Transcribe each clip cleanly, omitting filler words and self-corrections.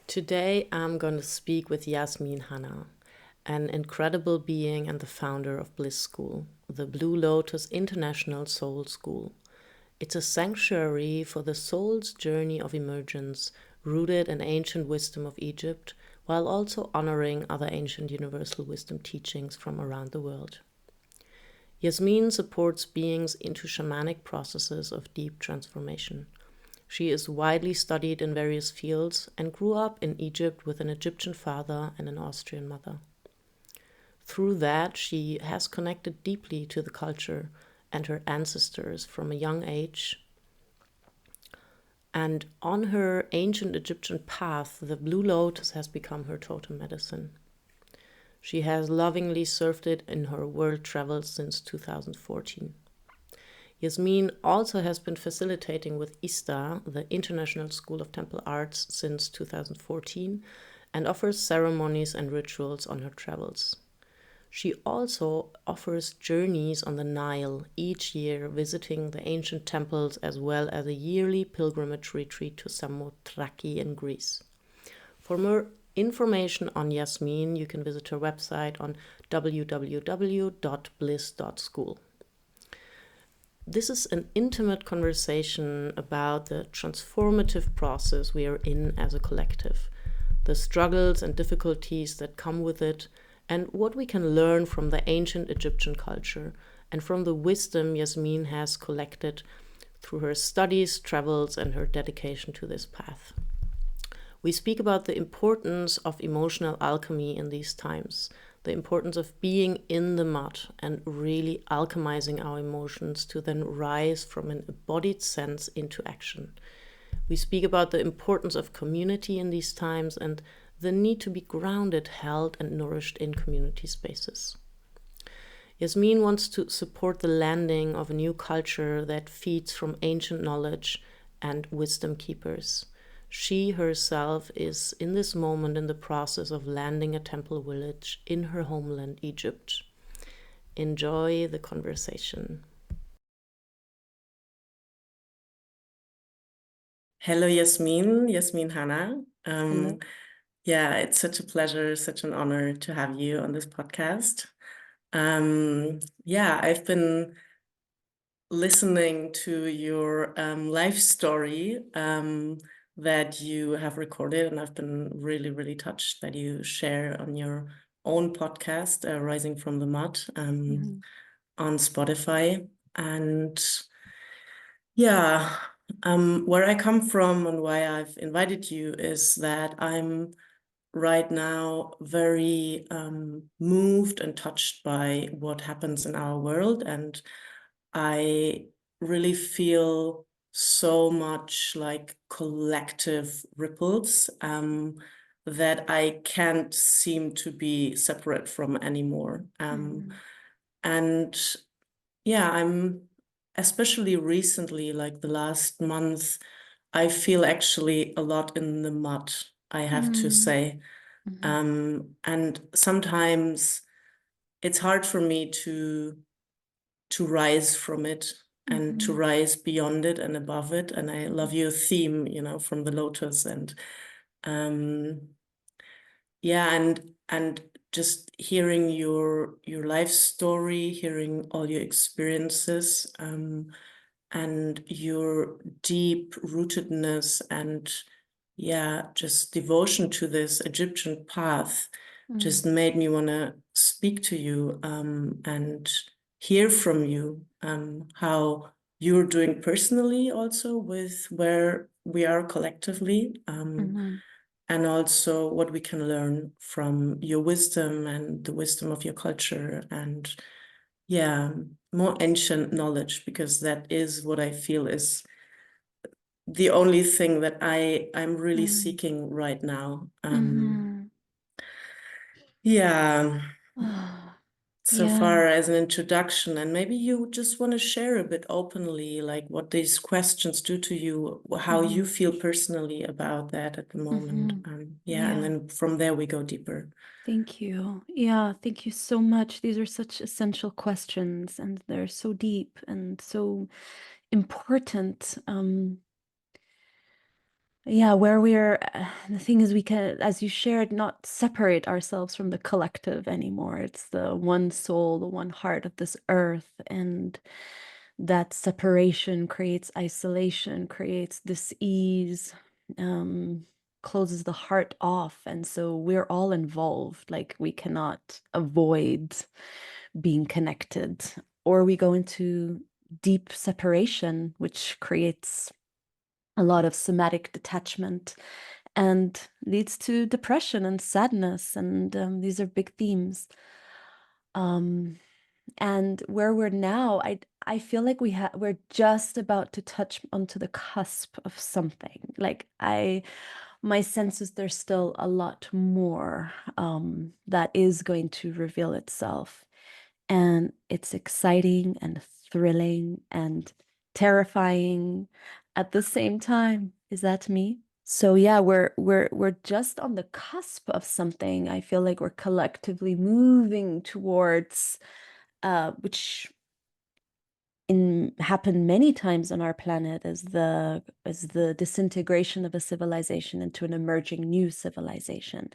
Today, I'm going to speak with Jasmeen Hana, an incredible being and the founder of Bliss School, the Blue Lotus International Soul School. It's a sanctuary for the soul's journey of emergence, rooted in ancient wisdom of Egypt, while also honoring other ancient universal wisdom teachings from around the world. Jasmeen supports beings into shamanic processes of deep transformation. She is widely studied in various fields and grew up in Egypt with an Egyptian father and an Austrian mother. Through that, she has connected deeply to the culture and her ancestors from a young age. And on her ancient Egyptian path, the blue lotus has become her totem medicine. She has lovingly served it in her world travels since 2014. Jasmeen also has been facilitating with ISTA, the International School of Temple Arts, since 2014 and offers ceremonies and rituals on her travels. She also offers journeys on the Nile each year, visiting the ancient temples as well as a yearly pilgrimage retreat to Samothraki in Greece. For more information on Jasmeen, you can visit her website on www.bliss.school. This is an intimate conversation about the transformative process we are in as a collective, the struggles and difficulties that come with it, and what we can learn from the ancient Egyptian culture and from the wisdom Jasmeen has collected through her studies, travels, and her dedication to this path. We speak about the importance of emotional alchemy in these times, the importance of being in the mud and really alchemizing our emotions to then rise from an embodied sense into action. We speak about the importance of community in these times and the need to be grounded, held, and nourished in community spaces. Jasmeen wants to support the landing of a new culture that feeds from ancient knowledge and wisdom keepers. She herself is in this moment in the process of landing a temple village in her homeland, Egypt. Enjoy the conversation. Hello, Jasmeen Hana. Hello. Yeah, it's such a pleasure, such an honor to have you on this podcast. I've been listening to your life story that you have recorded, and I've been really, really touched that you share on your own podcast, Rising from the Mud, on Spotify. And where I come from and why I've invited you is that I'm right now very moved and touched by what happens in our world, and I really feel so much like collective ripples that I can't seem to be separate from anymore. And yeah, I'm especially recently, like the last month, I feel actually a lot in the mud, I have to say. And sometimes it's hard for me to rise from it and to rise beyond it and above it. And I love your theme, from the lotus and and just hearing your life story, hearing all your experiences, and your deep rootedness and just devotion to this Egyptian path just made me want to speak to you and hear from you how you're doing personally also with where we are collectively, and also what we can learn from your wisdom and the wisdom of your culture and more ancient knowledge, because that is what I feel is the only thing that I'm really seeking right now. So far as an introduction, and maybe you just want to share a bit openly, like what these questions do to you, how you feel personally about that at the moment. And then from there we go deeper. Thank you. Yeah, thank you so much. These are such essential questions, and they're so deep and so important. Yeah, where we're, the thing is, we can, as you shared, not separate ourselves from the collective anymore. It's the one soul, the one heart of this earth. And that separation creates isolation, creates dis-ease, um, closes the heart off. And so we're all involved. Like, we cannot avoid being connected, or we go into deep separation, which creates a lot of somatic detachment and leads to depression and sadness. And these are big themes. Um, and where we're now, I feel like we're just about to touch onto the cusp of something. Like, my sense is there's still a lot more that is going to reveal itself. And it's exciting and thrilling and terrifying at the same time. Is that me? So yeah, we're just on the cusp of something. I feel like we're collectively moving towards which in happened many times on our planet, as the disintegration of a civilization into an emerging new civilization.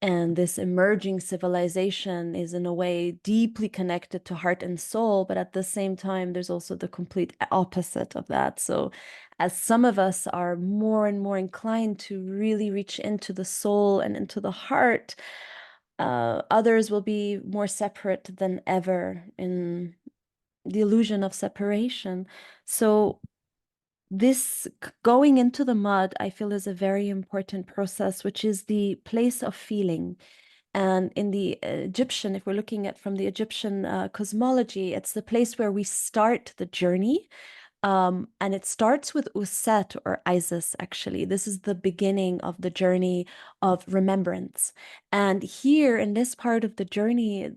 And this emerging civilization is, in a way, deeply connected to heart and soul, but at the same time, there's also the complete opposite of that. So, as some of us are more and more inclined to really reach into the soul and into the heart, others will be more separate than ever in the illusion of separation. So, this going into the mud, I feel, is a very important process, which is the place of feeling. And in the Egyptian, if we're looking at from the Egyptian cosmology, it's the place where we start the journey. And it starts with Uset or Isis, actually. This is the beginning of the journey of remembrance. And here in this part of the journey,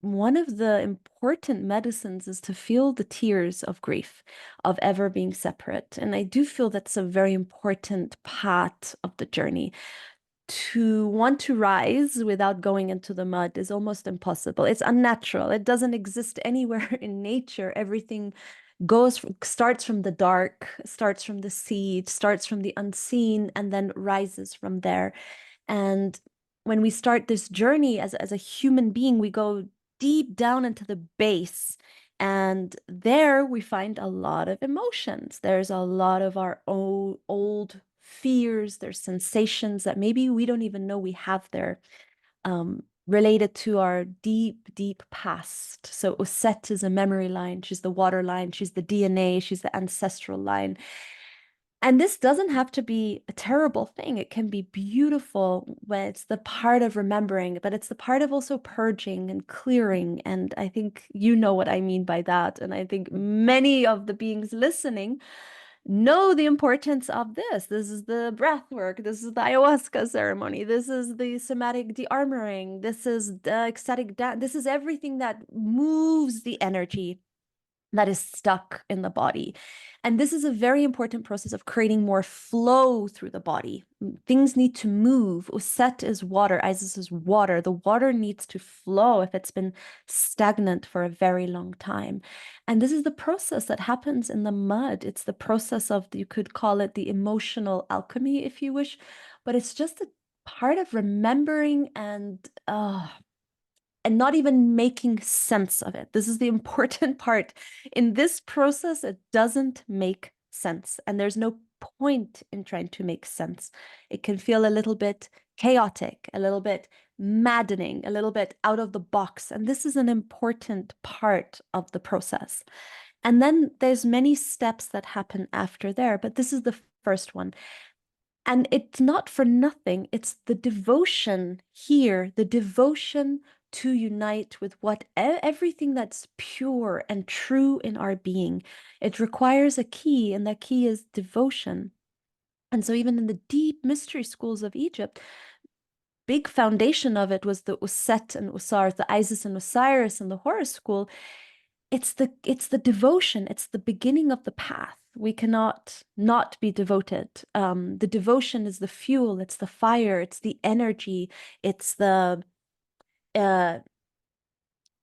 one of the important medicines is to feel the tears of grief, of ever being separate. And I do feel that's a very important part of the journey. To want to rise without going into the mud is almost impossible. It's unnatural. It doesn't exist anywhere in nature. Everything starts from the dark, starts from the seed, starts from the unseen, and then rises from there. And when we start this journey as a human being, we go deep down into the base. And there we find a lot of emotions. There's a lot of our old fears, there's sensations that maybe we don't even know we have there, related to our deep, deep past. So Uset is a memory line. She's the water line. She's the DNA. She's the ancestral line. And this doesn't have to be a terrible thing. It can be beautiful when it's the part of remembering, but it's the part of also purging and clearing. And I think you know what I mean by that. And I think many of the beings listening know the importance of this. This is the breath work. This is the ayahuasca ceremony. This is the somatic de-armoring. This is the ecstatic dance. This is everything that moves the energy that is stuck in the body. And this is a very important process of creating more flow through the body. Things need to move. Uset is water, Isis is water. The water needs to flow if it's been stagnant for a very long time. And this is the process that happens in the mud. It's the process of, you could call it the emotional alchemy, if you wish, but it's just a part of remembering and not even making sense of it. This is the important part. In this process, it doesn't make sense. And there's no point in trying to make sense. It can feel a little bit chaotic, a little bit maddening, a little bit out of the box. And this is an important part of the process. And then there's many steps that happen after there, but this is the first one. And it's not for nothing. It's the devotion here, the devotion to unite with everything that's pure and true in our being. It requires a key, and that key is devotion. And so even in the deep mystery schools of Egypt, big foundation of it was the Uset and Osiris, the Isis and Osiris and the Horus school. It's the devotion. It's the beginning of the path. We cannot not be devoted. The devotion is the fuel. It's the fire. It's the energy. Uh,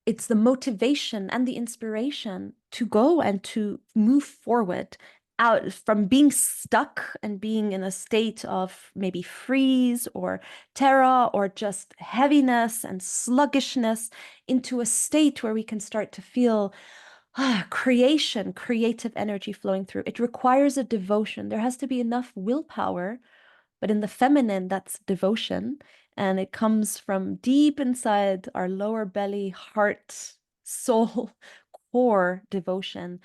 it's the motivation and the inspiration to go and to move forward. out from being stuck and being in a state of maybe freeze or terror or just heaviness and sluggishness into a state where we can start to feel creation, creative energy flowing through. It requires a devotion. There has to be enough willpower, but in the feminine, that's devotion. And it comes from deep inside our lower belly, heart, soul, core devotion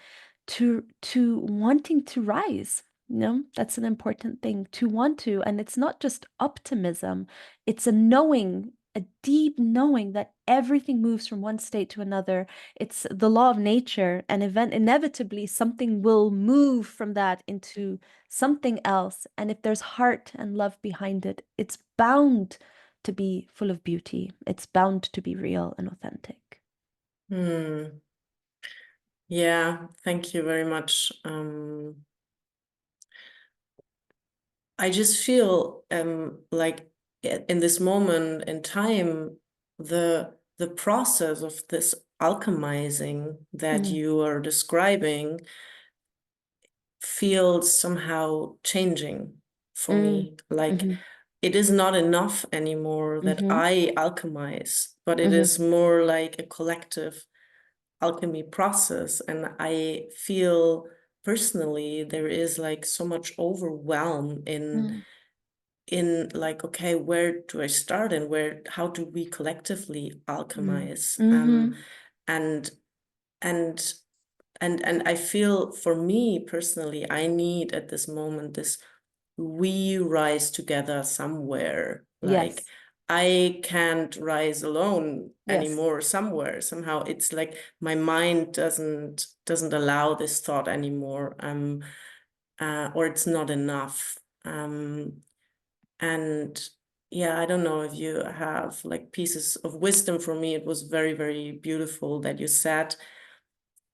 to wanting to rise. That's an important thing to want to. And it's not just optimism, it's a knowing, a deep knowing that everything moves from one state to another. It's the law of nature, and inevitably something will move from that into something else. And if there's heart and love behind it, it's bound to be full of beauty. It's bound to be real and authentic. Yeah, thank you very much. I just feel like in this moment in time, the process of this alchemizing that you are describing feels somehow changing for me. Like it is not enough anymore that I alchemize, but it is more like a collective alchemy process. And I feel personally there is like so much overwhelm in like, okay, where do I start and how do we collectively alchemize? And and and I feel for me personally, I need at this moment this we rise together somewhere. Like Yes. I can't rise alone Yes. anymore somewhere. Somehow it's like my mind doesn't allow this thought anymore. Or it's not enough. And yeah, I don't know if you have like pieces of wisdom for me. It was very, very beautiful that you said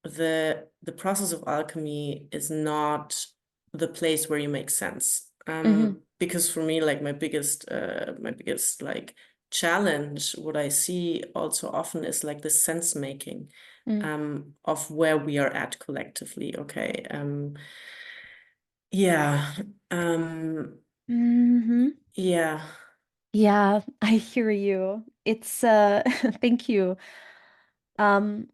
the process of alchemy is not the place where you make sense. Because for me, like my biggest like challenge, what I see also often is like the sense making of where we are at collectively. Okay. Yeah. Yeah. Yeah, I hear you. It's thank you. Um,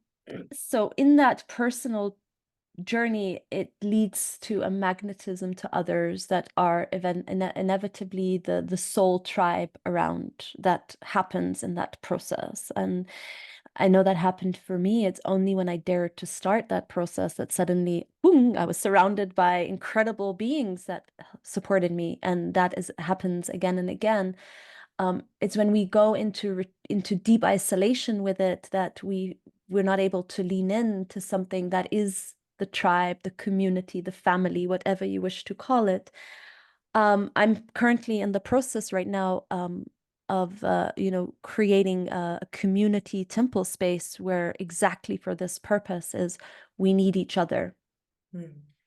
so in that personal journey, it leads to a magnetism to others that are inevitably the soul tribe around that happens in that process. And I know that happened for me. It's only when I dared to start that process that suddenly, boom, I was surrounded by incredible beings that supported me. And that happens again and again. It's when we go into deep isolation with it that we're not able to lean in to something that is the tribe, the community, the family, whatever you wish to call it. I'm currently in the process right now of creating a community temple space where exactly for this purpose is we need each other.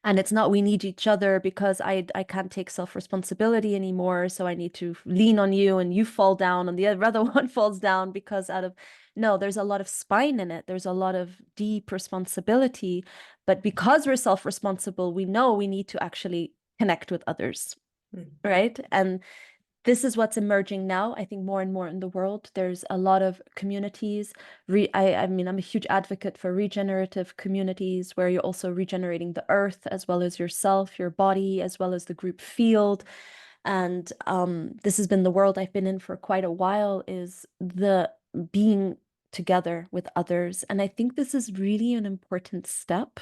And it's not we need each other because I can't take self-responsibility anymore, so I need to lean on you and you fall down and the other one falls down because no, there's a lot of spine in it. There's a lot of deep responsibility. But because we're self-responsible, we know we need to actually connect with others, right? And this is what's emerging now, I think, more and more in the world. There's a lot of communities. I mean, I'm a huge advocate for regenerative communities where you're also regenerating the earth as well as yourself, your body, as well as the group field. And this has been the world I've been in for quite a while, is the being together with others. And I think this is really an important step.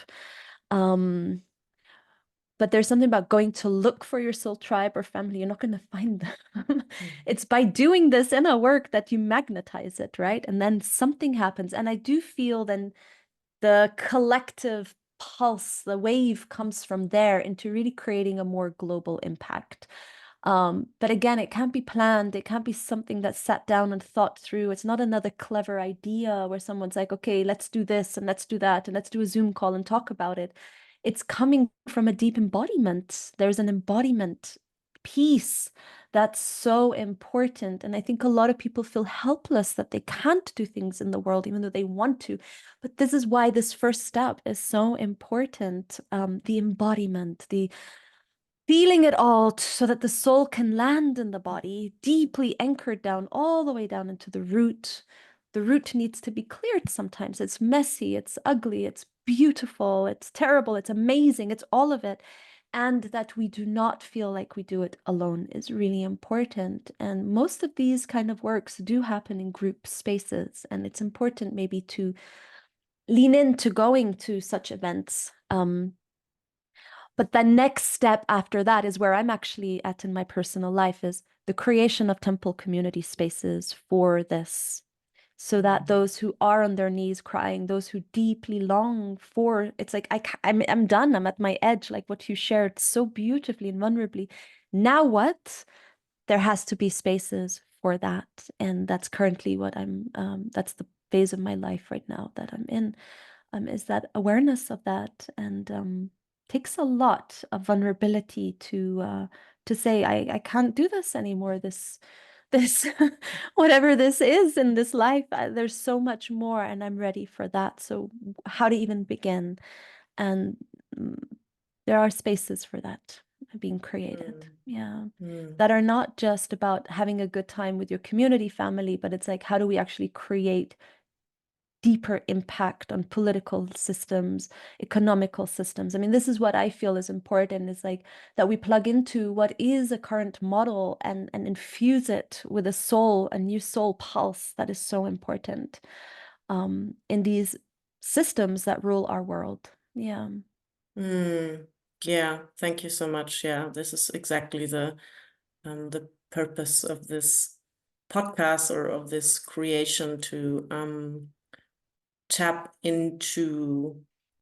But there's something about going to look for your soul tribe or family. You're not going to find them. It's by doing this inner work that you magnetize it, right? And then something happens. And I do feel then the collective pulse, the wave comes from there into really creating a more global impact. But again, it can't be planned. It can't be something that's sat down and thought through. It's not another clever idea where someone's like, okay, let's do this and let's do that and let's do a Zoom call and talk about it. It's coming from a deep embodiment. There's an embodiment piece that's so important. And I think a lot of people feel helpless that they can't do things in the world, even though they want to. But this is why this first step is so important. The embodiment, the feeling it all so that the soul can land in the body, deeply anchored down, all the way down into the root. The root needs to be cleared sometimes. It's messy, it's ugly, it's beautiful, it's terrible, it's amazing, it's all of it. And that we do not feel like we do it alone is really important. And most of these kind of works do happen in group spaces. And it's important maybe to lean into going to such events. But the next step after that is where I'm actually at in my personal life, is the creation of temple community spaces for this, so that those who are on their knees crying, those who deeply long for, it's like I'm done, I'm at my edge, like what you shared so beautifully and vulnerably. Now what? There has to be spaces for that, and that's currently what that's the phase of my life right now that I'm in, is that awareness of that. And takes a lot of vulnerability to say I can't do this anymore, this whatever this is in this life. There's so much more, and I'm ready for that. So how to even begin? And mm, there are spaces for that being created. Yeah. That are not just about having a good time with your community family, but it's like, how do we actually create deeper impact on political systems, economical systems? I mean, this is what I feel is important, is like that we plug into what is a current model and infuse it with a new soul pulse that is so important in these systems that rule our world. Yeah. Yeah, thank you so much. Yeah, this is exactly the purpose of this podcast, or of this creation, to tap into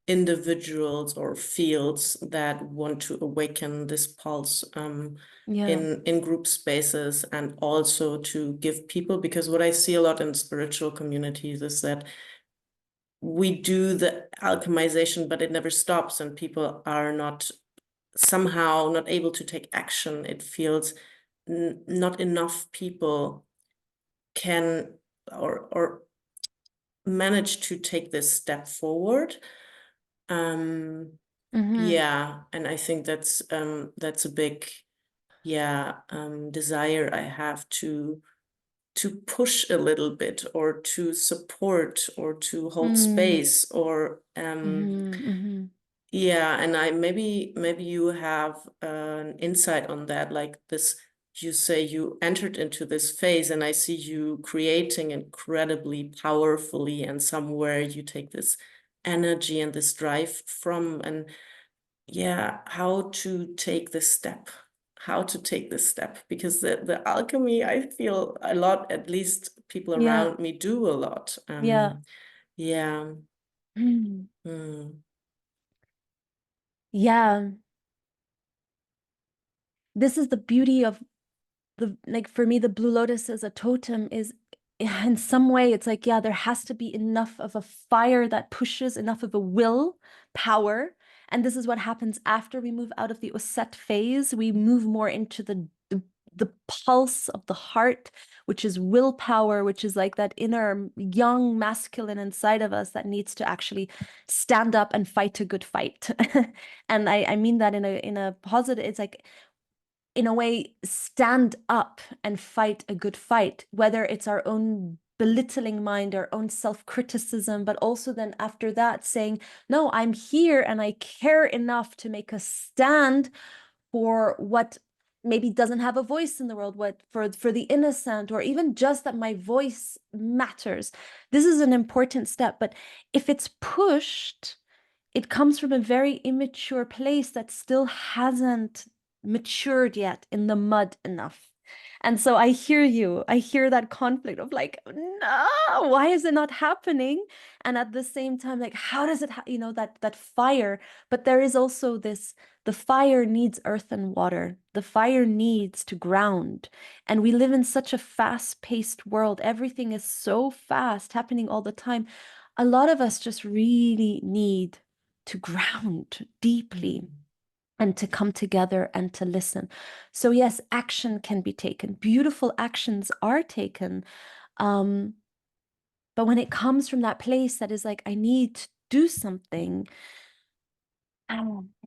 individuals or fields that want to awaken this pulse Yeah. in group spaces, and also to give people, because what I see a lot in spiritual communities is that we do the alchemization, but it never stops, and people are not somehow not able to take action. It feels not enough people can or manage to take this step forward. Yeah, and I think that's a big desire I have, to push a little bit, or to support, or to hold space, or yeah. And I maybe you have an insight on that, like this. You say you entered into this phase, and I see you creating incredibly powerfully, and somewhere you take this energy and this drive from. And yeah, how to take this step, because the alchemy, I feel a lot, at least people Yeah. around me do a lot. Yeah. Yeah. Yeah. This is the beauty of like, for me, the blue lotus as a totem is, in some way, it's like, yeah, there has to be enough of a fire that pushes, enough of a will power. And this is what happens after we move out of the Osset phase. We move more into the pulse of the heart, which is willpower, which is like that inner young masculine inside of us that needs to actually stand up and fight a good fight. And I mean that in a positive, it's like, in a way, stand up and fight a good fight, whether it's our own belittling mind, our own self-criticism, but also then after that saying, no, I'm here and I care enough to make a stand for what maybe doesn't have a voice in the world, what for the innocent, or even just that my voice matters. This is an important step, but if it's pushed, it comes from a very immature place that still hasn't matured yet in the mud enough. And so I hear you. I hear that conflict of like, no, why is it not happening? And at the same time, like, how does it, that fire? But there is also this, the fire needs earth and water. The fire needs to ground. And we live in such a fast-paced world. Everything is so fast, happening all the time. A lot of us just really need to ground deeply. and to come together and to listen. So yes, action can be taken. Beautiful actions are taken. Um, but when it comes from that place that is like, I need to do something,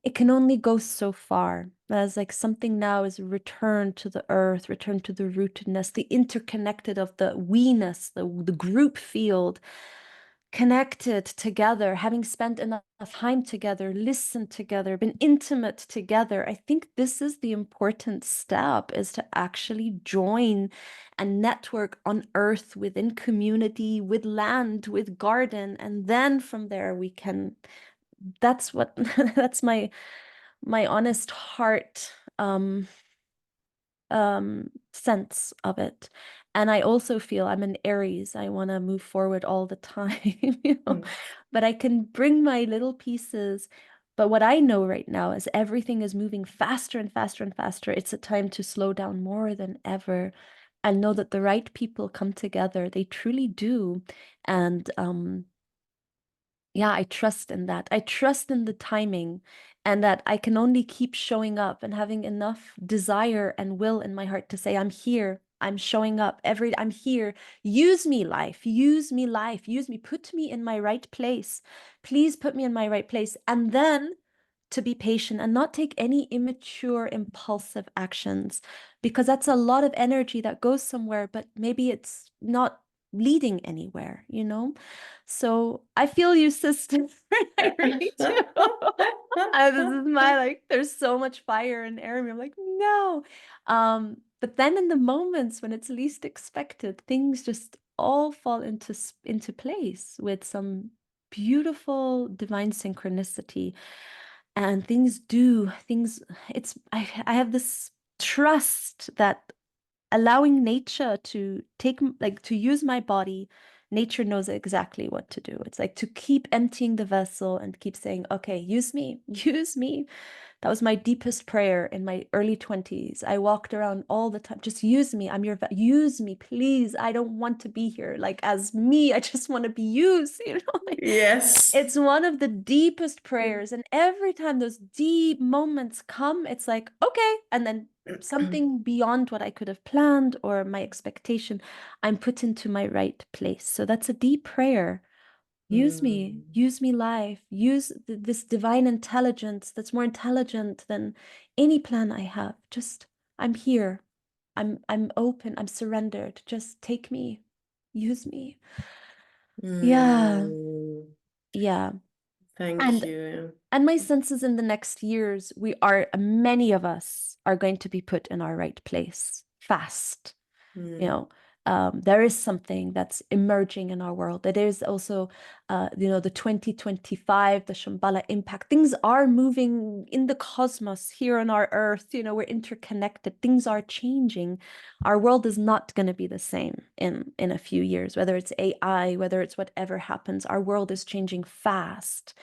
it can only go so far. As like something now is return to the earth, return to the rootedness, the interconnected of the we-ness, the group field, connected together, having spent enough time together, listened together, been intimate together. I think this is the important step, is to actually join and network on earth, within community, with land, with garden. And then from there we can, that's what, that's my honest heart sense of it. And I also feel I'm an Aries. I want to move forward all the time, you know, Mm. but I can bring my little pieces. But what I know right now is everything is moving faster and faster and faster. It's a time to slow down more than ever and know that the right people come together. They truly do. And yeah, I trust in that. I trust in the timing, and that I can only keep showing up and having enough desire and will in my heart to say, I'm here. I'm showing up I'm here. Use me, life. Use me, life. Use me. Put me in my right place. Please put me in my right place. And then to be patient and not take any immature, impulsive actions, because that's a lot of energy that goes somewhere, but maybe it's not leading anywhere, you know? So I feel you, sister. I really do. This is my like, there's so much fire and air in me. I'm like, no. But then in the moments when it's least expected, things just all fall into place with some beautiful divine synchronicity. And things, I have this trust that allowing nature to like to use my body, nature knows exactly what to do. It's like to keep emptying the vessel and keep saying, okay, use me, use me. That was my deepest prayer in my early 20s. I walked around all the time, just use me. Use me, please. I don't want to be here like as me. I just want to be used, you know? Like, Yes. it's one of the deepest prayers. And every time those deep moments come, it's like, okay. And then something beyond what I could have planned or my expectation, I'm put into my right place. So that's a deep prayer. Mm. Use me, life, use this divine intelligence that's more intelligent than any plan I have. Just, I'm here. I'm open. I'm surrendered. Just take me. Use me. Yeah. Mm. Yeah. Thank And you. and my sense is in the next years, many of us are going to be put in our right place fast. You Mm. know, there is something that's emerging in our world. It is also, the 2025, the Shambhala impact. Things are moving in the cosmos here on our earth. You know, we're interconnected. Things are changing. Our world is not going to be the same in a few years, whether it's AI, whether it's whatever happens. Our world is changing fast.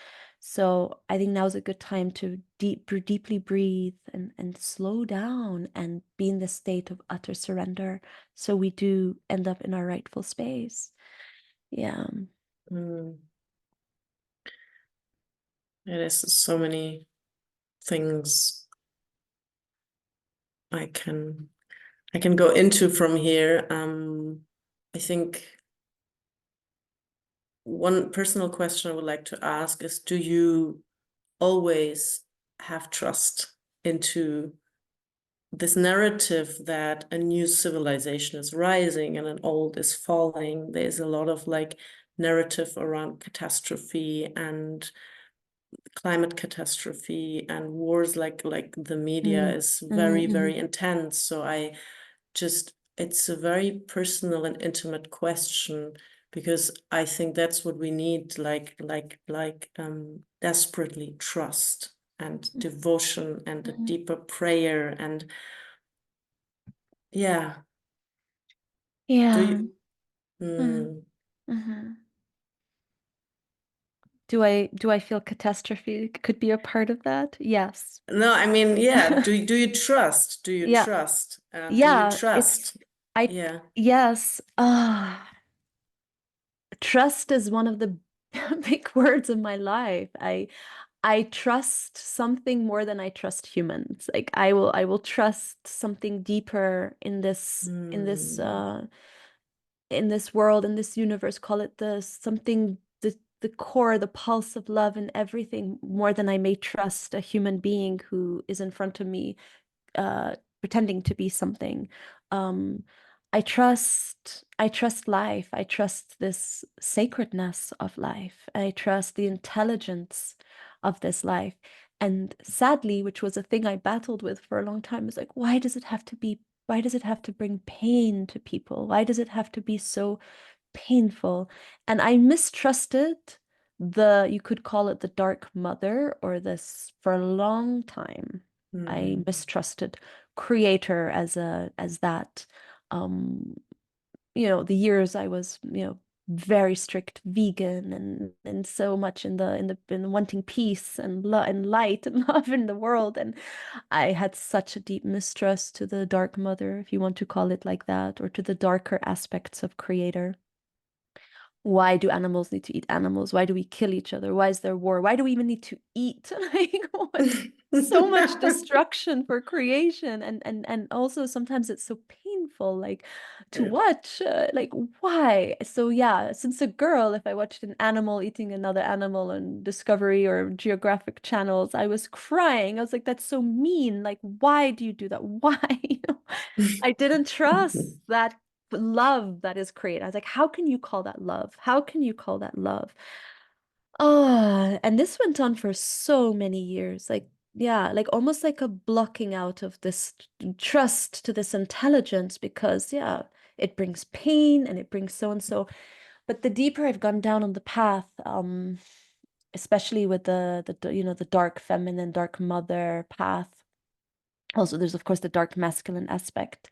So I think now is a good time to deeply breathe and slow down and be in the state of utter surrender. So we do end up in our rightful space. Yeah. Mm. It is so many things I can go into from here. I think one personal question I would like to ask is, do you always have trust into this narrative that a new civilization is rising and an old is falling? There's a lot of like narrative around catastrophe and climate catastrophe and wars, like the media Mm, is very, very mhm, intense. So it's a very personal and intimate question, because I think that's what we need, desperately trust and devotion and a mhm. deeper prayer. And yeah, do Yeah. you Mm, mm, mhm. Do I feel catastrophe could be a part of that? Yes. no, I mean, yeah, do you trust? Yeah. Do you Yeah, trust? I, Yeah. yes. Trust is one of the big words of my life. I trust something more than I trust humans. Like I will trust something deeper in this world, in this universe, call it the something, the core, the pulse of love and everything, more than I may trust a human being who is in front of me, pretending to be something. Um, I trust life. I trust this sacredness of life. I trust the intelligence of this life. And sadly, which was a thing I battled with for a long time, is like, why does it have to bring pain to people? Why does it have to be so painful? And I mistrusted you could call it the dark mother or this for a long time. I mistrusted creator as that. Um, the years I was, very strict vegan and so much in wanting peace and and light and love in the world. And I had such a deep mistrust to the dark mother, if you want to call it like that, or to the darker aspects of creator. Why do animals need to eat animals? Why do we kill each other? Why is there war? Why do we even need to eat? Like, what? So much destruction for creation, and also sometimes it's so painful, like to watch. Like, why? So yeah, since a girl, if I watched an animal eating another animal on Discovery or Geographic channels, I was crying. I was like, that's so mean. Like, why do you do that? Why? I didn't trust that love that is created. I was like, how can you call that love? How can you call that love? Oh, and this went on for so many years. Like, yeah, like almost like a blocking out of this trust to this intelligence because, yeah, it brings pain and it brings so and so. But the deeper I've gone down on the path, especially with the dark feminine, dark mother path. Also, there's of course the dark masculine aspect.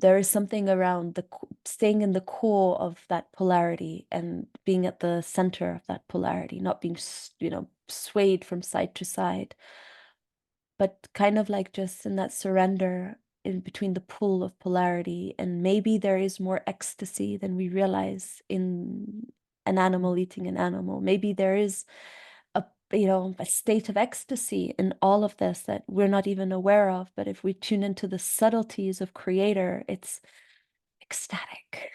There is something around staying in the core of that polarity and being at the center of that polarity, not being, swayed from side to side, but kind of like just in that surrender in between the pull of polarity. And maybe there is more ecstasy than we realize in an animal eating an animal. Maybe there is a state of ecstasy in all of this that we're not even aware of. But if we tune into the subtleties of creator, it's ecstatic.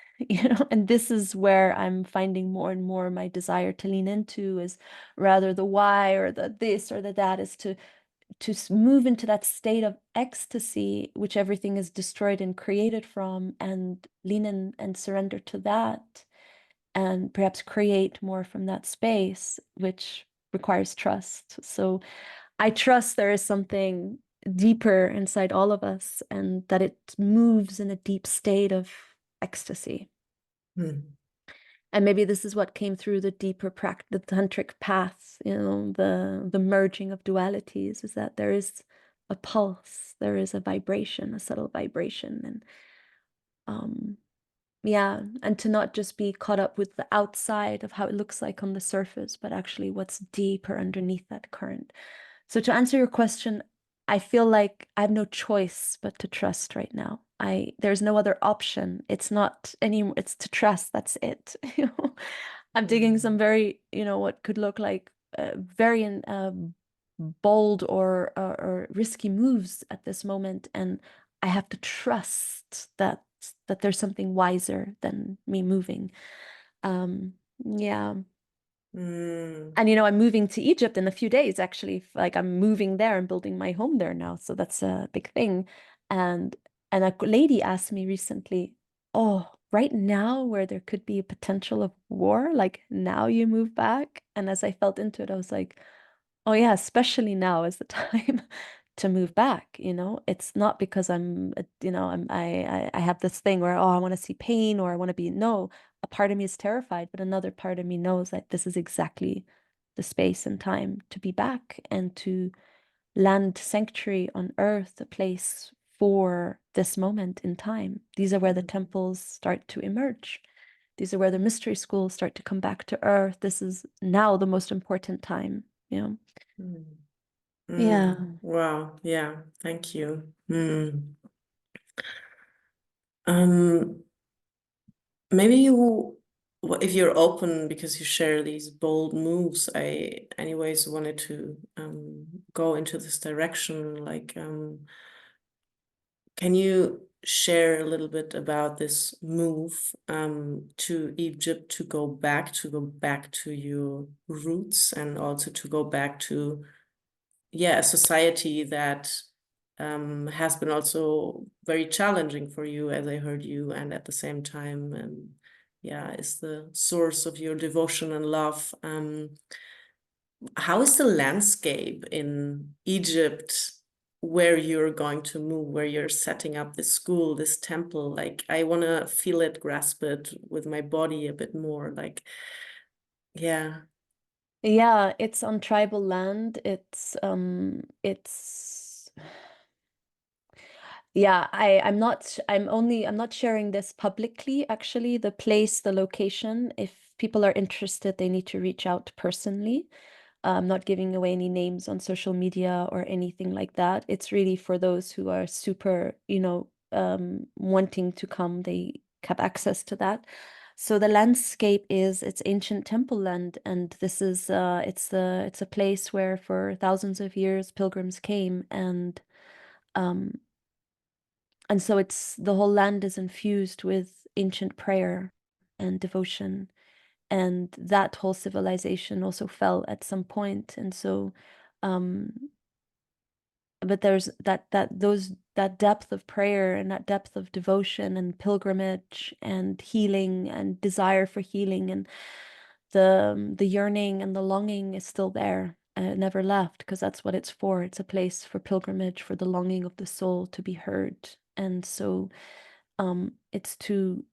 And this is where I'm finding more and more my desire to lean into is rather the why or the this or the that, is to move into that state of ecstasy, which everything is destroyed and created from, and lean in and surrender to that, and perhaps create more from that space, which requires trust. So I trust there is something deeper inside all of us, and that it moves in a deep state of ecstasy. And maybe this is what came through the deeper the tantric path, the merging of dualities, is that there is a pulse, there is a vibration, a subtle vibration. And yeah, and to not just be caught up with the outside of how it looks like on the surface, but actually what's deeper underneath that current. So to answer your question, I feel like I have no choice but to trust right now. There's no other option. It's not anymore. It's to trust. That's it. I'm digging some very, what could look like very bold or risky moves at this moment, and I have to trust that there's something wiser than me moving. Yeah. And I'm moving to Egypt in a few days, actually. Like, I'm moving there and building my home there now, so that's a big thing. And a lady asked me recently, "Oh, right now where there could be a potential of war, like now you move back?" And as I felt into it, I was like, "Oh yeah, especially now is the time to move back." It's not because I have this thing where, oh, I want to see pain or I want to be, no, a part of me is terrified, but another part of me knows that this is exactly the space and time to be back and to land sanctuary on earth, a place for this moment in time. These are where the temples start to emerge. These are where the mystery schools start to come back to earth. This is now the most important time, Yeah. Wow. Yeah. Thank you. Um, maybe you if you're open, because you share these bold moves, I anyways wanted to go into this direction. Like, can you share a little bit about this move to Egypt, to go back to your roots, and also to go back to, yeah, a society that has been also very challenging for you, as I heard you, and at the same time, yeah, is the source of your devotion and love. How is the landscape in Egypt where you're going to move, where you're setting up this school, this temple? Like, I want to feel it, grasp it with my body a bit more. Like, yeah. Yeah, it's on tribal land. Yeah, I'm not sharing this publicly, actually. The place, the location, if people are interested, they need to reach out personally. I'm not giving away any names on social media or anything like that. It's really for those who are super, wanting to come, they have access to that. So the landscape is it's ancient temple land, and this is it's a place where for thousands of years pilgrims came, um and so it's the whole land is infused with ancient prayer and devotion, and that whole civilization also fell at some point, and so um but there's that depth of prayer and that depth of devotion and pilgrimage and healing and desire for healing, and the yearning and the longing is still there. It never left, because that's what it's for. It's a place for pilgrimage, for the longing of the soul to be heard. And so it's to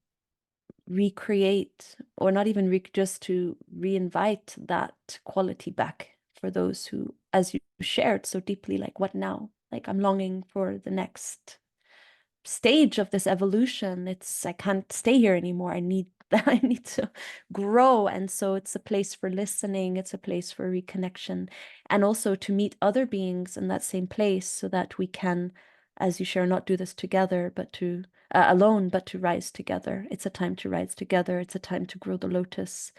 recreate, or not even just to reinvite that quality back for those who, as you shared so deeply, like, what now? Like, I'm longing for the next stage of this evolution. I can't stay here anymore. I need I need to grow. And so it's a place for listening, it's a place for reconnection, and also to meet other beings in that same place, so that we can, as you share, not do this together, but to alone, but to rise together. It's a time to rise together. It's a time to grow the lotus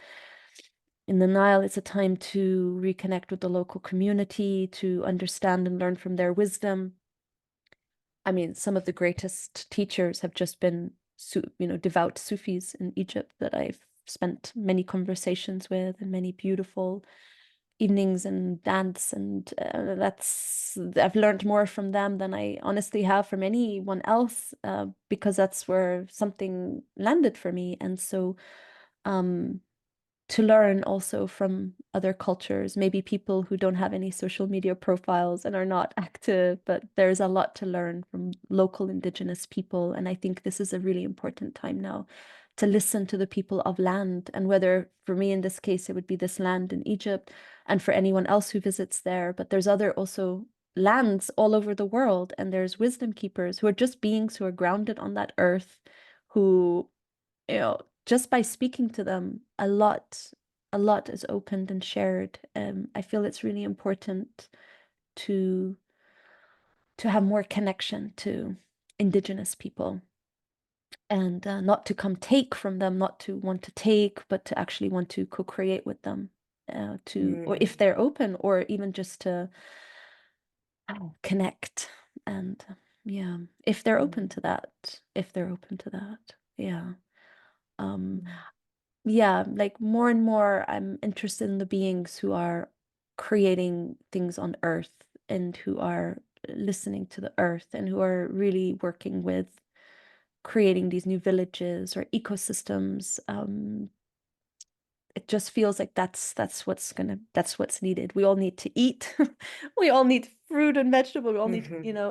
in the Nile. It's a time to reconnect with the local community, to understand and learn from their wisdom. I mean, some of the greatest teachers have just been, devout Sufis in Egypt that I've spent many conversations with, and many beautiful evenings and dance. And I've learned more from them than I honestly have from anyone else, because that's where something landed for me. And so, um, to learn also from other cultures, maybe people who don't have any social media profiles and are not active, but there's a lot to learn from local indigenous people. And I think this is a really important time now to listen to the people of land, and whether, for me in this case, it would be this land in Egypt, and for anyone else who visits there. But there's other also lands all over the world, and there's wisdom keepers who are just beings who are grounded on that earth, who, just by speaking to them, a lot is opened and shared. I feel it's really important to have more connection to indigenous people, and not to come take from them, not to want to take, but to actually want to co-create with them, or if they're open, or even just to connect. And yeah, if they're open to that, yeah. Um, yeah, like, more and more I'm interested in the beings who are creating things on Earth, and who are listening to the Earth, and who are really working with creating these new villages or ecosystems. It just feels like that's what's needed. We all need to eat. We all need fruit and vegetable. We all need,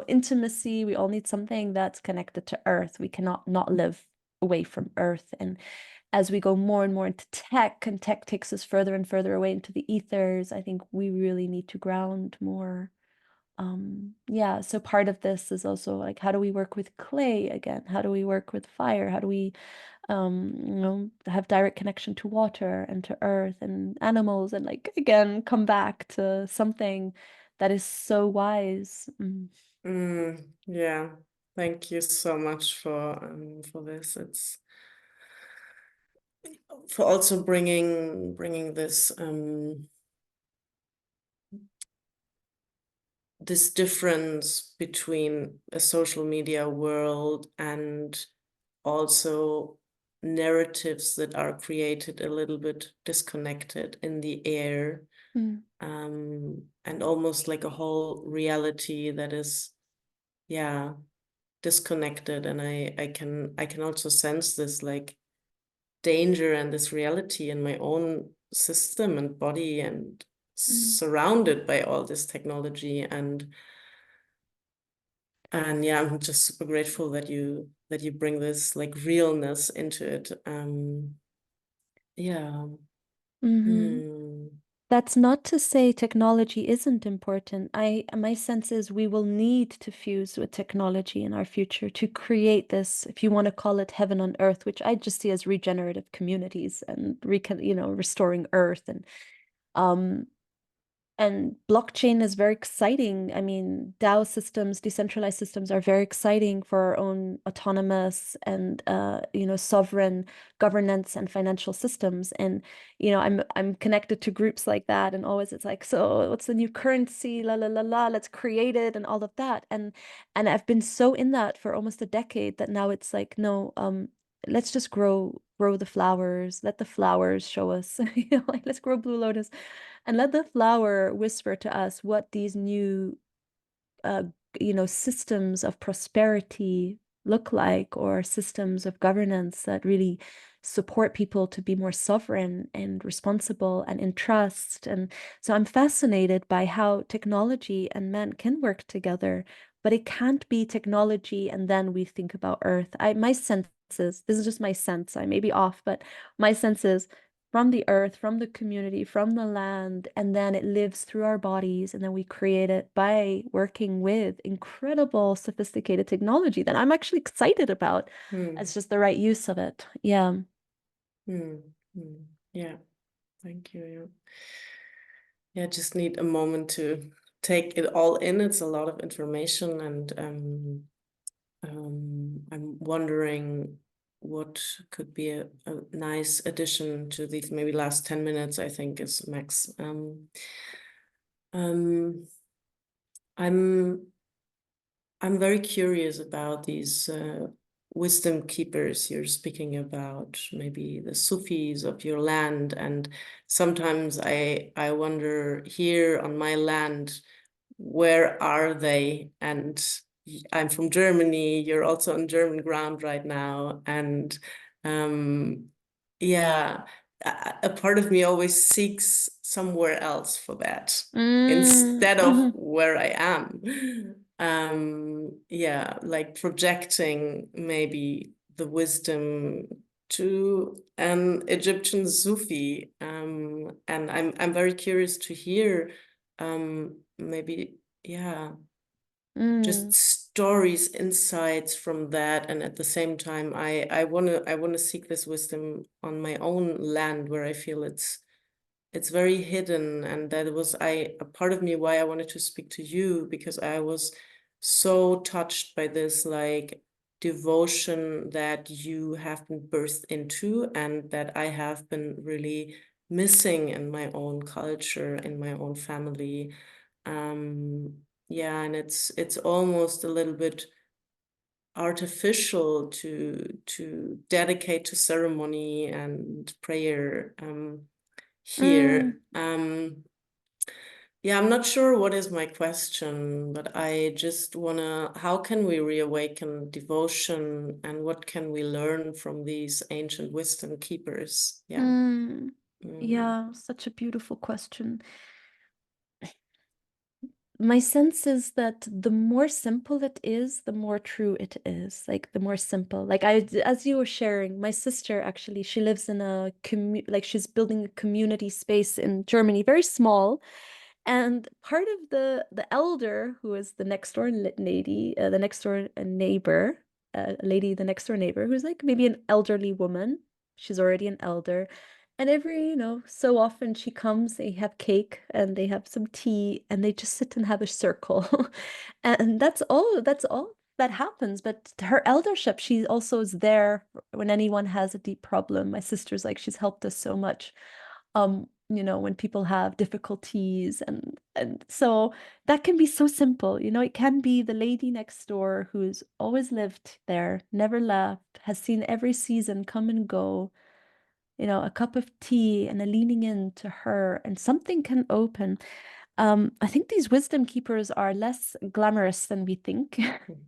intimacy. We all need something that's connected to Earth. We cannot not live away from Earth. And as we go more and more into tech, and tech takes us further and further away into the ethers, I think we really need to ground more. Yeah, so part of this is also like, how do we work with clay again? How do we work with fire? How do we, have direct connection to water and to earth and animals, and, like, again, come back to something that is so wise. Yeah, thank you so much for this. for also bringing this difference between a social media world and also narratives that are created a little bit disconnected in the air, and almost like a whole reality that is, yeah, disconnected. And I can also sense this like danger and this reality in my own system and body, and surrounded by all this technology. And yeah, I'm just super grateful that you bring this like realness into it. Yeah. Mm-hmm. Hmm. That's not to say technology isn't important. My sense is we will need to fuse with technology in our future to create this, if you want to call it heaven on earth, which I just see as regenerative communities and restoring earth um and blockchain is very exciting. I mean, DAO systems, decentralized systems are very exciting for our own autonomous and sovereign governance and financial systems. And I'm connected to groups like that, and always it's like, so what's the new currency? La la la la, let's create it and all of that. And I've been so in that for almost a decade that now it's like, no, let's just grow the flowers, let the flowers show us, like let's grow blue lotus and let the flower whisper to us what these new uh, systems of prosperity look like, or systems of governance that really support people to be more sovereign and responsible and in trust. And so I'm fascinated by how technology and man can work together, but it can't be technology and then we think about Earth. My sense is, this is just my sense, I may be off, but my sense is from the earth, from the community, from the land, and then it lives through our bodies, and then we create it by working with incredible sophisticated technology that I'm actually excited about. It's Hmm. just the right use of it. Yeah. Hmm. Hmm. Yeah. Thank you. Yeah. Yeah, just need a moment to take it all in. It's a lot of information, and I'm wondering what could be a nice addition to these maybe last 10 minutes, I think is max. Um, I'm I'm very curious about these wisdom keepers you're speaking about, maybe the Sufis of your land. And sometimes I wonder, here on my land, where are they? And I'm from Germany. You're also on German ground right now. And um, yeah, a part of me always seeks somewhere else for that instead of Mhm. where I am. Yeah, like projecting maybe the wisdom to an Egyptian Sufi. And I'm very curious to hear, maybe, yeah, just Mm. stories, insights from that. And at the same time, I wanna seek this wisdom on my own land, where I feel it's very hidden. And that was a part of me why I wanted to speak to you, because I was so touched by this like devotion that you have been birthed into, and that I have been really missing in my own culture, in my own family. Yeah, and it's almost a little bit artificial to dedicate to ceremony and prayer Mm. here. Yeah, I'm not sure what is my question, but I just wanna, how can we reawaken devotion, and what can we learn from these ancient wisdom keepers? Yeah. Mm. Mm. Yeah, such a beautiful question. My sense is that the more simple it is, the more true it is. Like the more simple. Like as you were sharing, my sister actually, she lives in a like she's building a community space in Germany, very small. And part of the elder, who is the next door lady, the next door neighbor, lady, the next door neighbor, who's like maybe an elderly woman. She's already an elder. And every, so often she comes, they have cake and they have some tea and they just sit and have a circle. And that's all that happens. But her eldership, she also is there when anyone has a deep problem. My sister's like, she's helped us so much. When people have difficulties, and so that can be so simple. It can be the lady next door who's always lived there, never left, has seen every season come and go, a cup of tea and a leaning in to her, and something can open. I think these wisdom keepers are less glamorous than we think.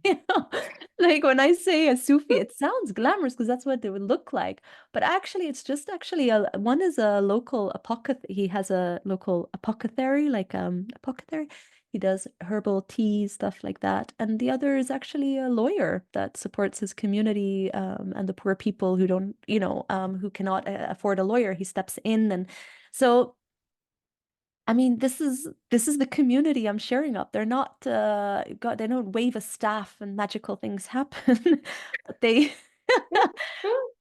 You know, like when I say a Sufi, it sounds glamorous because that's what they would look like. But actually, it's just actually one is a local apothecary. He has a local apothecary, like apothecary. He does herbal tea, stuff like that. And the other is actually a lawyer that supports his community, and the poor people who don't, who cannot afford a lawyer. He steps in, and so I mean, this is the community I'm sharing up. They're not God, they don't wave a staff and magical things happen. But they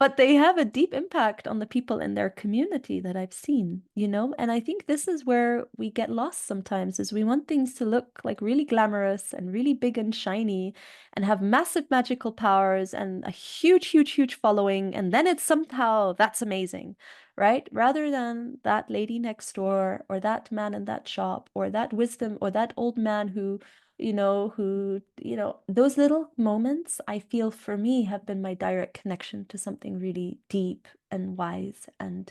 but they have a deep impact on the people in their community that I've seen. And I think this is where we get lost sometimes, is we want things to look like really glamorous and really big and shiny and have massive magical powers and a huge, huge, huge following, and then it's somehow that's amazing, right? Rather than that lady next door or that man in that shop or that wisdom or that old man who those little moments, I feel for me have been my direct connection to something really deep and wise and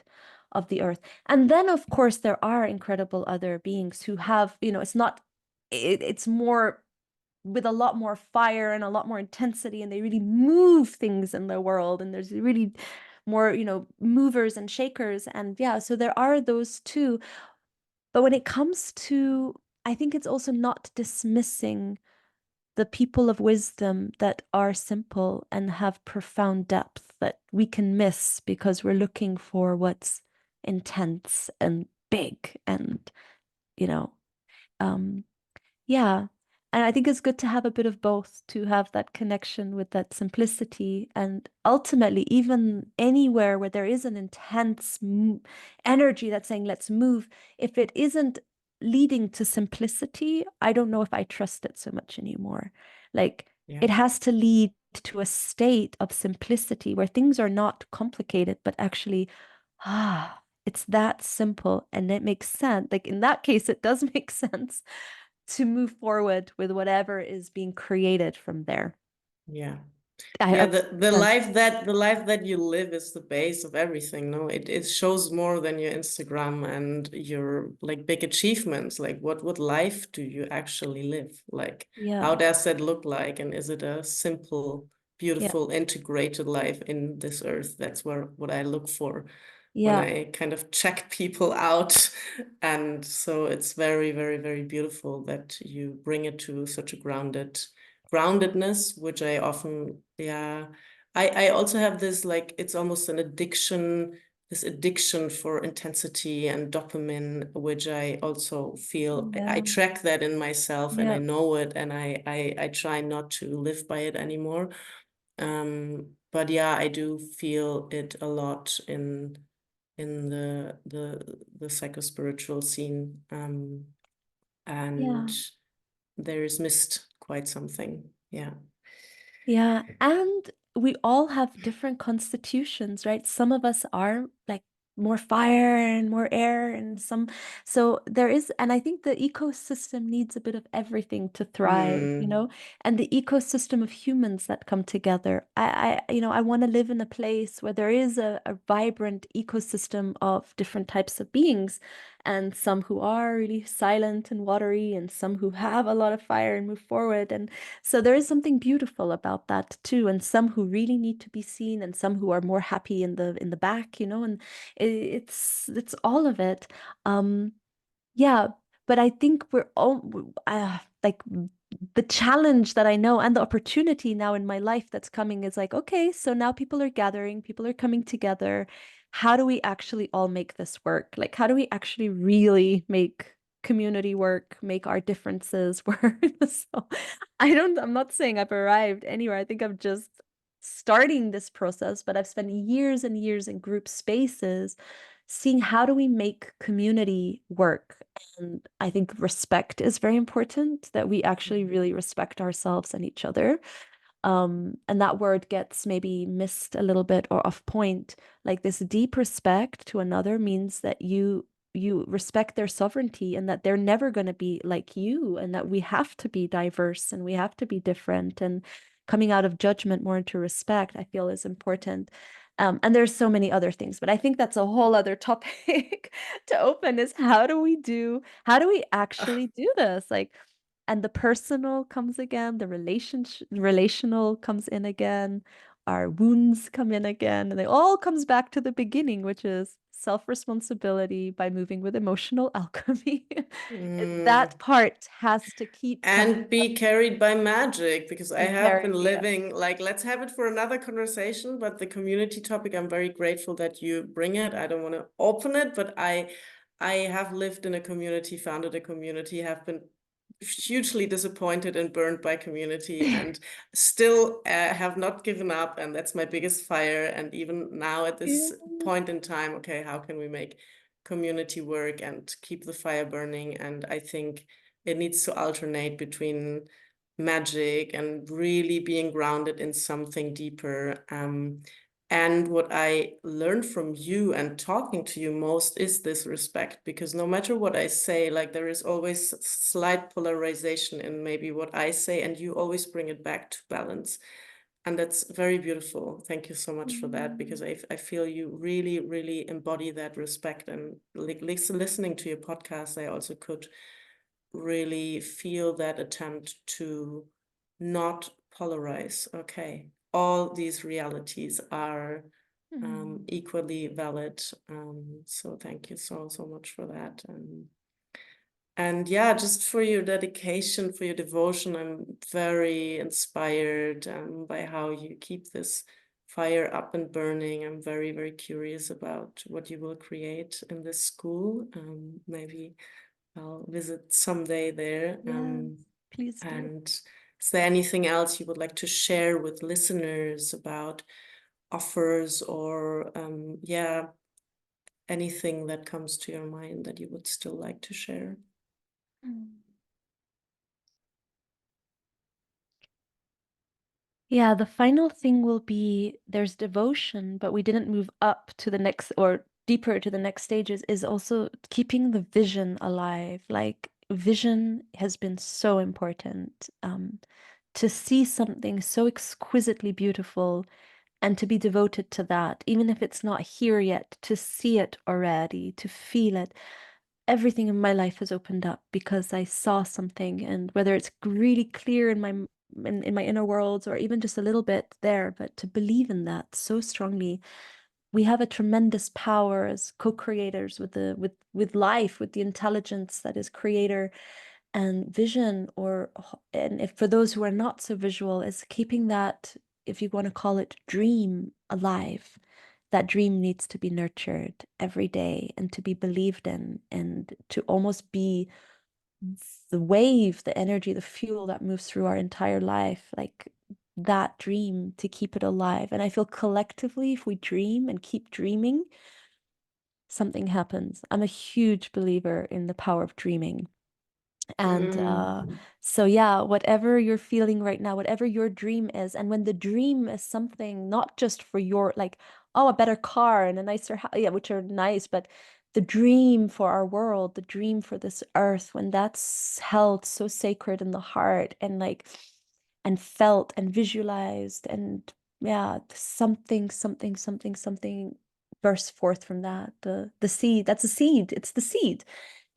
of the earth. And then, of course, there are incredible other beings who have, it's more with a lot more fire and a lot more intensity, and they really move things in the world, and there's really more movers and shakers, and yeah, so there are those too. But when it comes to, I think it's also not dismissing the people of wisdom that are simple and have profound depth that we can miss because we're looking for what's intense and big and you know um yeah. And I think it's good to have a bit of both, to have that connection with that simplicity. And ultimately, even anywhere where there is an intense energy that's saying, let's move, if it isn't leading to simplicity, I don't know if I trust it so much anymore. Like, Yeah. it has to lead to a state of simplicity where things are not complicated, but actually, it's that simple and it makes sense. Like, in that case, it does make sense to move forward with whatever is being created from there. Yeah. I Yeah, hope the sense. life that you live is the base of everything. No, it shows more than your Instagram and your like big achievements. Like what life do you actually live? Like Yeah, how does that look like? And is it a simple, yeah, beautiful, integrated life in this earth? That's what I look for when yeah, I kind of check people out. And so it's very, very, very beautiful that you bring it to such a groundedness, which I often, yeah, I also have this, like, it's almost an addiction, this addiction for intensity and dopamine, which I also feel I yeah, track that in myself and I yeah, know it, and I try not to live by it anymore. But yeah, I do feel it a lot in the psychospiritual scene. And yeah. there is missed quite something. Yeah. Yeah, and we all have different constitutions, right? Some of us are like more fire and more air, and so there is, and I think the ecosystem needs a bit of everything to thrive, Mm, and the ecosystem of humans that come together. I want to live in a place where there is a vibrant ecosystem of different types of beings, and some who are really silent and watery, and some who have a lot of fire and move forward, and so there is something beautiful about that too, and some who really need to be seen, and some who are more happy in the back, and it's all of it. Um, yeah, but I think we're all like the challenge that I know and the opportunity now in my life that's coming is like, okay, so now people are gathering, people are coming together. How do we actually all make this work? Like, how do we actually really make community work, make our differences work? So I'm not saying I've arrived anywhere. I think I'm just starting this process, but I've spent years and years in group spaces seeing how do we make community work. And I think respect is very important, that we actually really respect ourselves and each other. And that word gets maybe missed a little bit or off point. Like this deep respect to another means that you respect their sovereignty and that they're never going to be like you, and that we have to be diverse and we have to be different, and coming out of judgment more into respect, I feel, is important. And there's so many other things, but I think that's a whole other topic to open, is how do we actually do this? Like, and the personal comes again, the relational comes in again, our wounds come in again, and it all comes back to the beginning, which is self-responsibility by moving with emotional alchemy. Mm. That part has to keep coming And be carried by magic, because I and have been carry. Yeah. living, like, let's have it for another conversation, but the community topic, I'm very grateful that you bring it. I don't want to open it, but I have lived in a community, founded a community, have been hugely disappointed and burned by community, and still have not given up. And that's my biggest fire. And even now at Yeah. this point in time, okay, how can we make community work and keep the fire burning? And I think it needs to alternate between magic and really being grounded in something deeper. And what I learned from you and talking to you most is this respect, because no matter what I say, like there is always slight polarization in maybe what I say, and you always bring it back to balance. And that's very beautiful. Thank you so much for that, because I feel you really, really embody that respect. And like listening to your podcast, I also could really feel that attempt to not polarize. Okay, all these realities are equally valid. So thank you so, so much for that. And yeah, just for your dedication, for your devotion, I'm very inspired by how you keep this fire up and burning. I'm very, very curious about what you will create in this school. Maybe I'll visit someday there. Yeah, please do. And is there anything else you would like to share with listeners about offers or, yeah, anything that comes to your mind that you would still like to share? Yeah, the final thing will be there's devotion, but we didn't move up to the next or deeper to the next stages, is also keeping the vision alive. Like, vision has been so important. To see something so exquisitely beautiful and to be devoted to that, even if it's not here yet, to see it already, to feel it. Everything in my life has opened up because I saw something, and whether it's really clear in my inner worlds or even just a little bit there, but to believe in that so strongly, we have a tremendous power as co-creators with with life, with the intelligence that is creator. And vision, or and if for those who are not so visual, is keeping that, if you want to call it, dream alive. That dream needs to be nurtured every day and to be believed in, and to almost be the wave, the energy, the fuel that moves through our entire life. Like, that dream, to keep it alive. And I feel collectively, if we dream and keep dreaming, something happens. I'm a huge believer in the power of dreaming. And Mm. so, yeah, whatever you're feeling right now, whatever your dream is, and when the dream is something not just for your, like, oh, a better car and a nicer house, yeah, which are nice, but the dream for our world, the dream for this earth, when that's held so sacred in the heart, and like, and felt and visualized, and yeah, something bursts forth from that. The seed, that's a seed, it's the seed.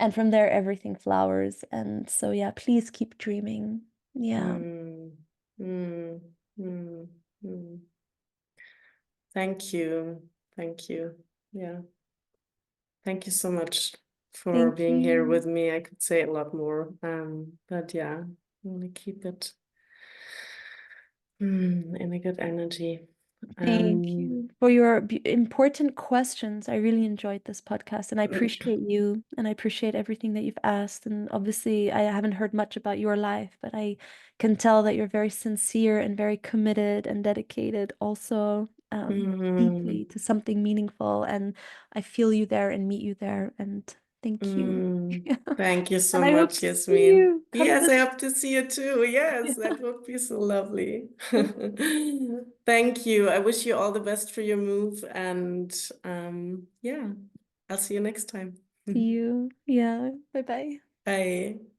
And from there, everything flowers. And so, yeah, please keep dreaming. Yeah. Mm. Mm. Mm. Mm. Thank you. Thank you. Yeah. Thank you so much for Thank being here you. with me. I could say a lot more, but yeah, I want to keep it in a good energy. Thank Um, you for your important questions. I really enjoyed this podcast, and I appreciate you, and I appreciate everything that you've asked. And obviously, I haven't heard much about your life, but I can tell that you're very sincere and very committed and dedicated also. deeply to something meaningful. And I feel you there and meet you there. And thank you. Thank you so And I hope much, to see Jasmeen. you. Come Yes, I visit. hope to see you too. Yes, Yeah. that would be so lovely. Thank you. I wish you all the best for your move. And yeah, I'll see you next time. See you. Yeah. Bye bye. Bye.